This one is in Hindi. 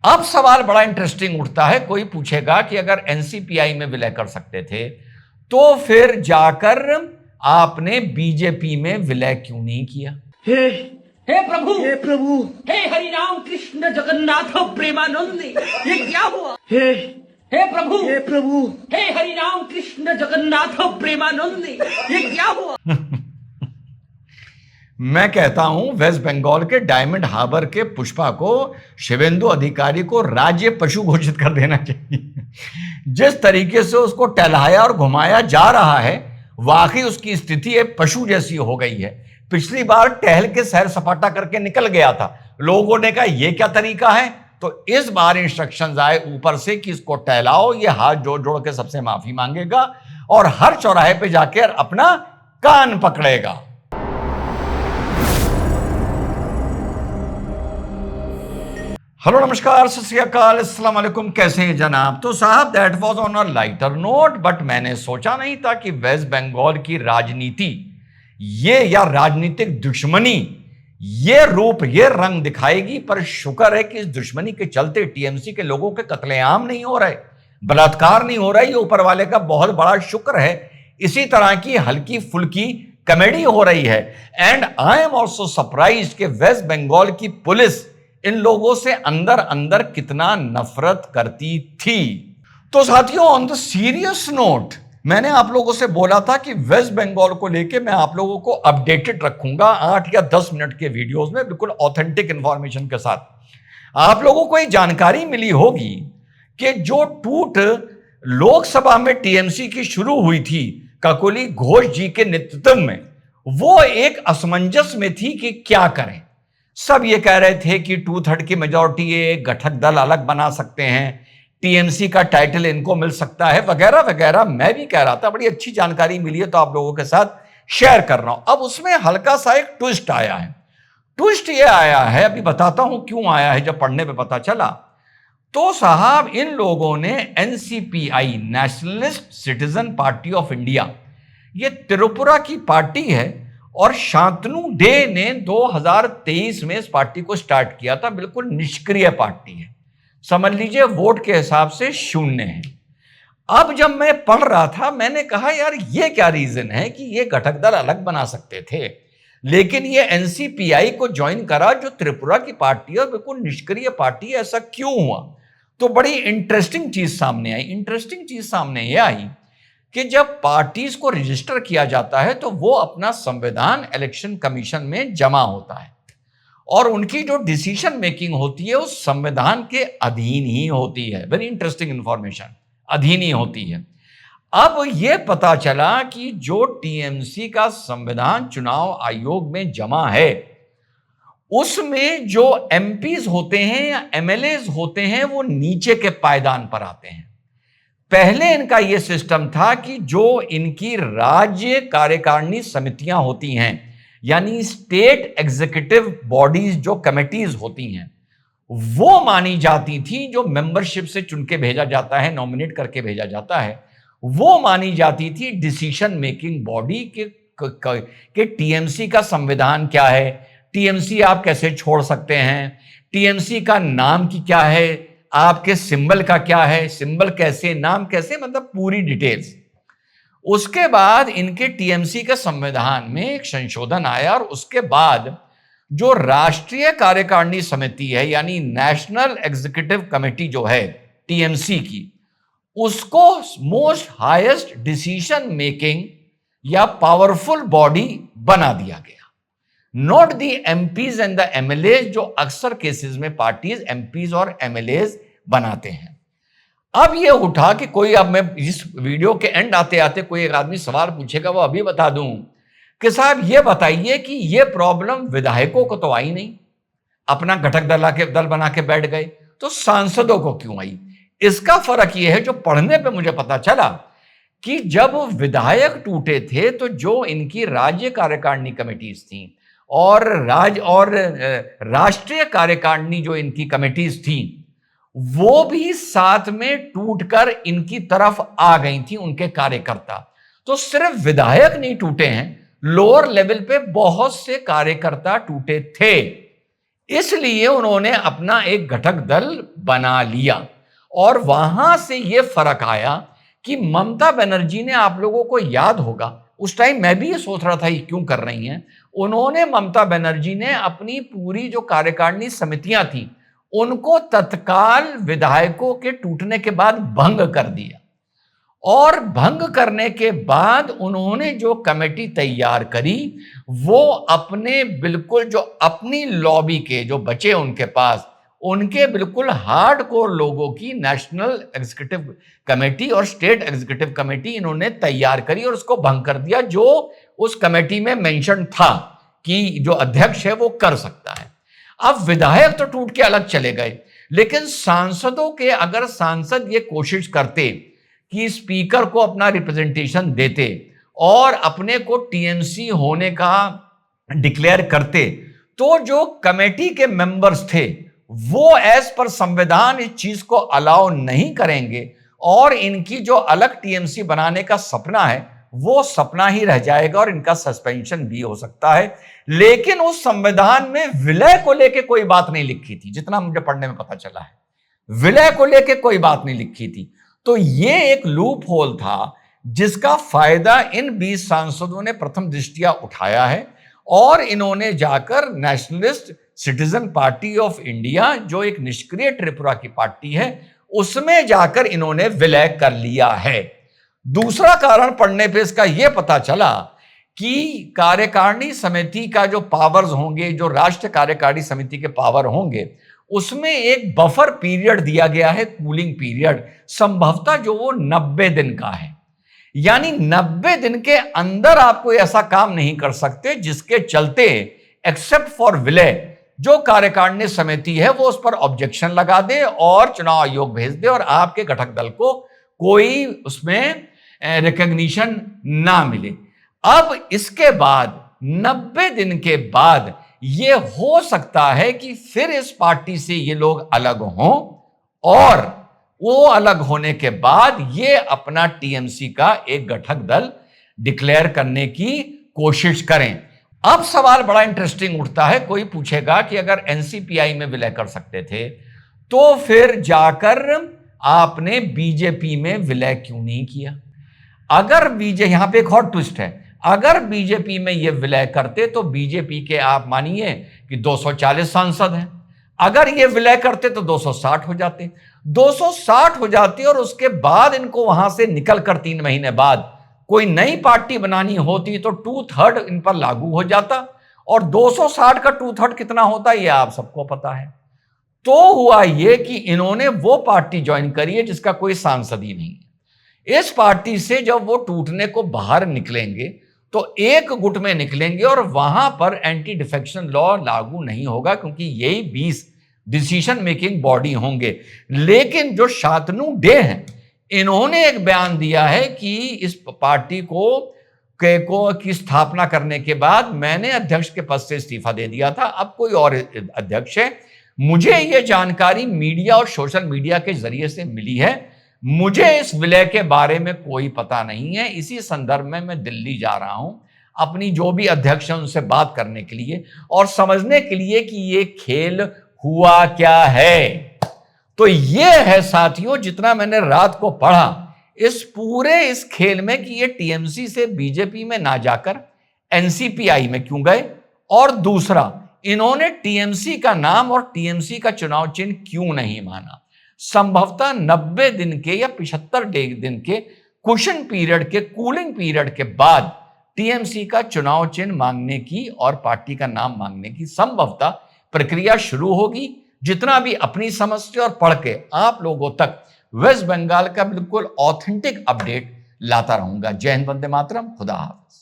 अब सवाल बड़ा इंटरेस्टिंग उठता है। कोई पूछेगा कि अगर एनसीपीआई में विलय कर सकते थे तो फिर जाकर आपने बीजेपी में विलय क्यों नहीं किया? हे प्रभु, हे प्रभु, हे हरि राम कृष्ण जगन्नाथ प्रेमानंद, ये क्या हुआ? हे प्रभु, हे प्रभु, हे हरि राम कृष्ण जगन्नाथ प्रेमानंद, ये क्या हुआ? मैं कहता हूं वेस्ट बंगाल के डायमंड हार्बर के पुष्पा को शिवेंदु अधिकारी को राज्य पशु घोषित कर देना चाहिए। जिस तरीके से उसको टहलाया और घुमाया जा रहा है, वाकई उसकी स्थिति एक पशु जैसी हो गई है। पिछली बार टहल के सैर सपाटा करके निकल गया था, लोगों ने कहा यह क्या तरीका है, तो इस बार इंस्ट्रक्शंस आए ऊपर से कि इसको टहलाओ, ये हाथ जोड़ जोड़ के सबसे माफी मांगेगा और हर चौराहे पे जाकर अपना कान पकड़ेगा। हेलो नमस्कार, सत श्री अकाल, अस्सलाम वालेकुम। कैसे हैं जनाब? तो साहब that was on a lighter note, but मैंने सोचा नहीं था कि वेस्ट बंगाल की राजनीति ये या राजनीतिक दुश्मनी ये रूप ये रंग दिखाएगी। पर शुक्र है कि इस दुश्मनी के चलते टीएमसी के लोगों के कत्लेआम नहीं हो रहे, बलात्कार नहीं हो रहा। ये ऊपर वाले का बहुत बड़ा शुक्र है। इसी तरह की हल्की फुल्की कॉमेडी हो रही है। And I am also surprised कि वेस्ट बंगाल की पुलिस इन लोगों से अंदर अंदर कितना नफरत करती थी। तो साथियों, ऑन द सीरियस नोट, मैंने आप लोगों से बोला था कि वेस्ट बंगाल को लेके मैं आप लोगों को अपडेटेड रखूंगा 8 या 10 मिनट के वीडियोस में, बिल्कुल ऑथेंटिक इंफॉर्मेशन के साथ। आप लोगों को एक जानकारी मिली होगी कि जो टूट लोकसभा में टीएमसी की शुरू हुई थी काकोली घोष जी के नेतृत्व में, वो एक असमंजस में थी कि क्या करें। सब ये कह रहे थे कि 2/3 की मेजॉरिटी है, घटक दल अलग बना सकते हैं, टीएमसी का टाइटल इनको मिल सकता है, वगैरह वगैरह। मैं भी कह रहा था, बड़ी अच्छी जानकारी मिली है तो आप लोगों के साथ शेयर कर रहा हूं। अब उसमें हल्का सा एक ट्विस्ट आया है। ट्विस्ट ये आया है, अभी बताता हूं क्यों आया है, जब पढ़ने पे पता चला। तो साहब इन लोगों ने NCPI, nationalist citizen party of India, ये त्रिपुरा की पार्टी है और शांतनु डे ने 2023 में इस पार्टी को स्टार्ट किया था। बिल्कुल निष्क्रिय पार्टी है, समझ लीजिए वोट के हिसाब से 0 है। अब जब मैं पढ़ रहा था, मैंने कहा यार ये क्या रीजन है कि ये घटक दल अलग बना सकते थे, लेकिन ये एनसीपीआई को ज्वाइन करा जो त्रिपुरा की पार्टी है और बिल्कुल निष्क्रिय पार्टी है, ऐसा क्यों हुआ? तो बड़ी इंटरेस्टिंग चीज सामने आई। इंटरेस्टिंग चीज सामने यह आई कि जब पार्टीज को रजिस्टर किया जाता है तो वो अपना संविधान इलेक्शन कमीशन में जमा होता है और उनकी जो डिसीजन मेकिंग होती है उस संविधान के अधीन ही होती है। वेरी इंटरेस्टिंग इंफॉर्मेशन, अधीन ही होती है। अब ये पता चला कि जो टीएमसी का संविधान चुनाव आयोग में जमा है उसमें जो एमपीज होते हैं या एमएलएज होते हैं वो नीचे के पायदान पर आते हैं। पहले इनका यह सिस्टम था कि जो इनकी राज्य कार्यकारिणी समितियां होती हैं, यानी स्टेट एग्जीक्यूटिव बॉडीज, जो कमेटीज होती हैं, वो मानी जाती थी, जो मेंबरशिप से चुन के भेजा जाता है, नॉमिनेट करके भेजा जाता है, वो मानी जाती थी डिसीजन मेकिंग बॉडी के टीएमसी का संविधान क्या है, टीएमसी आप कैसे छोड़ सकते हैं, टीएमसी का नाम की क्या है, आपके सिंबल का क्या है, सिंबल कैसे, नाम कैसे, मतलब पूरी डिटेल्स। उसके बाद इनके टीएमसी के संविधान में एक संशोधन आया और उसके बाद जो राष्ट्रीय कार्यकारिणी समिति है, यानी नेशनल एग्जीक्यूटिव कमेटी जो है टीएमसी की, उसको मोस्ट हाईएस्ट डिसीजन मेकिंग या पावरफुल बॉडी बना दिया गया। Not the MPs and the MLA, जो अक्सर केसेस में पार्टीज एमपीज और एमएलए बनाते हैं। अब ये उठा कि कोई, अब मैं इस वीडियो के एंड आते आते कोई एक आदमी सवाल पूछेगा, वो अभी बता दूं कि साहब ये बताइए कि ये प्रॉब्लम विधायकों को तो आई नहीं, अपना घटक दल बना के बैठ गए, तो सांसदों को क्यों आई? इसका फर्क यह है, जो पढ़ने पे मुझे पता चला कि जब विधायक टूटे थे तो जो इनकी राज्य कार्यकारिणी कमेटीज थी और राष्ट्रीय कार्यकारिणी जो इनकी कमेटीज थी, वो भी साथ में टूटकर इनकी तरफ आ गई थी, उनके कार्यकर्ता। तो सिर्फ विधायक नहीं टूटे हैं, लोअर लेवल पे बहुत से कार्यकर्ता टूटे थे। इसलिए उन्होंने अपना एक घटक दल बना लिया और वहां से यह फर्क आया कि ममता बनर्जी ने, आप लोगों को याद होगा, उस टाइम मैं भी ये सोच रहा था ये क्यों कर रही हैं, उन्होंने, ममता बनर्जी ने अपनी पूरी जो कार्यकारिणी समितियां थी उनको तत्काल विधायकों के टूटने के बाद भंग कर दिया और भंग करने के बाद उन्होंने जो कमेटी तैयार करी वो अपने बिल्कुल जो अपनी लॉबी के जो बचे उनके पास, उनके बिल्कुल हार्डकोर लोगों की नेशनल एग्जीक्यूटिव कमेटी और स्टेट एग्जीक्यूटिव कमेटी इन्होंने तैयार करी और उसको भंग कर दिया, जो उस कमेटी में मेंशन था कि जो अध्यक्ष है वो कर सकता है। अब विधायक तो टूट के अलग चले गए, लेकिन सांसदों के, अगर सांसद ये कोशिश करते कि स्पीकर को अपना रिप्रेजेंटेशन देते और अपने को टीएमसी होने का डिक्लेयर करते, तो जो कमेटी के मेंबर्स थे वो एज पर संविधान इस चीज को अलाउ नहीं करेंगे और इनकी जो अलग टीएमसी बनाने का सपना है वो सपना ही रह जाएगा और इनका सस्पेंशन भी हो सकता है। लेकिन उस संविधान में विलय को लेके कोई बात नहीं लिखी थी, जितना मुझे पढ़ने में पता चला है, विलय को लेके कोई बात नहीं लिखी थी। तो ये एक लूप होल था जिसका फायदा इन 20 सांसदों ने प्रथम दृष्टया उठाया है और इन्होंने जाकर nationalist citizen party of India, जो एक निष्क्रिय त्रिपुरा की पार्टी है, उसमें जाकर इन्होंने विलय कर लिया है। दूसरा कारण पढ़ने पे इसका यह पता चला कि कार्यकारिणी समिति का जो पावर्स होंगे, जो राष्ट्रीय कार्यकारिणी समिति के पावर होंगे, उसमें एक बफर पीरियड दिया गया है, कूलिंग पीरियड, संभवतः जो वो 90 दिन का है। यानी 90 दिन के अंदर आप कोई ऐसा काम नहीं कर सकते जिसके चलते एक्सेप्ट फॉर विलय जो कार्यकारिणी समिति है वो उस पर ऑब्जेक्शन लगा दे और चुनाव आयोग भेज दे और आपके घटक दल को कोई उसमें रिकॉग्निशन ना मिले। अब इसके बाद 90 दिन के बाद ये हो सकता है कि फिर इस पार्टी से ये लोग अलग हों और वो अलग होने के बाद ये अपना टीएमसी का एक घटक दल डिक्लेयर करने की कोशिश करें। अब सवाल बड़ा इंटरेस्टिंग उठता है, कोई पूछेगा कि अगर एनसीपीआई में विलय कर सकते थे तो फिर जाकर आपने बीजेपी में विलय क्यों नहीं किया? अगर बीजेपी, यहां पे एक और ट्विस्ट है, अगर बीजेपी में ये विलय करते तो बीजेपी के आप मानिए कि 240 सांसद हैं, अगर ये विलय करते तो 260 हो जाते, 260 हो जाती और उसके बाद इनको वहां से निकलकर 3 महीने बाद कोई नई पार्टी बनानी होती तो 2/3 इन पर लागू हो जाता और 260 का 2/3 कितना होता ये आप सबको पता है। तो हुआ ये कि इन्होंने वो पार्टी ज्वाइन करी है जिसका कोई सांसद ही नहीं है। इस पार्टी से जब वो टूटने को बाहर निकलेंगे तो एक गुट में निकलेंगे और वहां पर एंटी डिफेक्शन लॉ लागू नहीं होगा क्योंकि यही 20 डिसीजन मेकिंग बॉडी होंगे। लेकिन जो शांतनु डे हैं, इन्होंने एक बयान दिया है कि इस पार्टी की स्थापना करने के बाद मैंने अध्यक्ष के पद से इस्तीफा दे दिया था, अब कोई और अध्यक्ष है। मुझे यह जानकारी मीडिया और सोशल मीडिया के जरिए से मिली है, मुझे इस विलय के बारे में कोई पता नहीं है। इसी संदर्भ में मैं दिल्ली जा रहा हूं अपनी जो भी अध्यक्ष हैं उनसे बात करने के लिए और समझने के लिए कि ये खेल हुआ क्या है। तो ये है साथियों, जितना मैंने रात को पढ़ा इस खेल में कि ये टीएमसी से बीजेपी में ना जाकर एनसीपीआई में क्यों गए, और दूसरा इन्होंने टीएमसी का नाम और टीएमसी का चुनाव चिन्ह क्यों नहीं माना। संभवतः 90 दिन के या 75 दिन के कुशन पीरियड के, कूलिंग पीरियड के बाद टीएमसी का चुनाव चिन्ह मांगने की और पार्टी का नाम मांगने की संभवतः प्रक्रिया शुरू होगी। जितना भी अपनी समझ से और पढ़ के आप लोगों तक वेस्ट बंगाल का बिल्कुल ऑथेंटिक अपडेट लाता रहूंगा। जय हिंद, वंदे मातरम, खुदा हाफिज।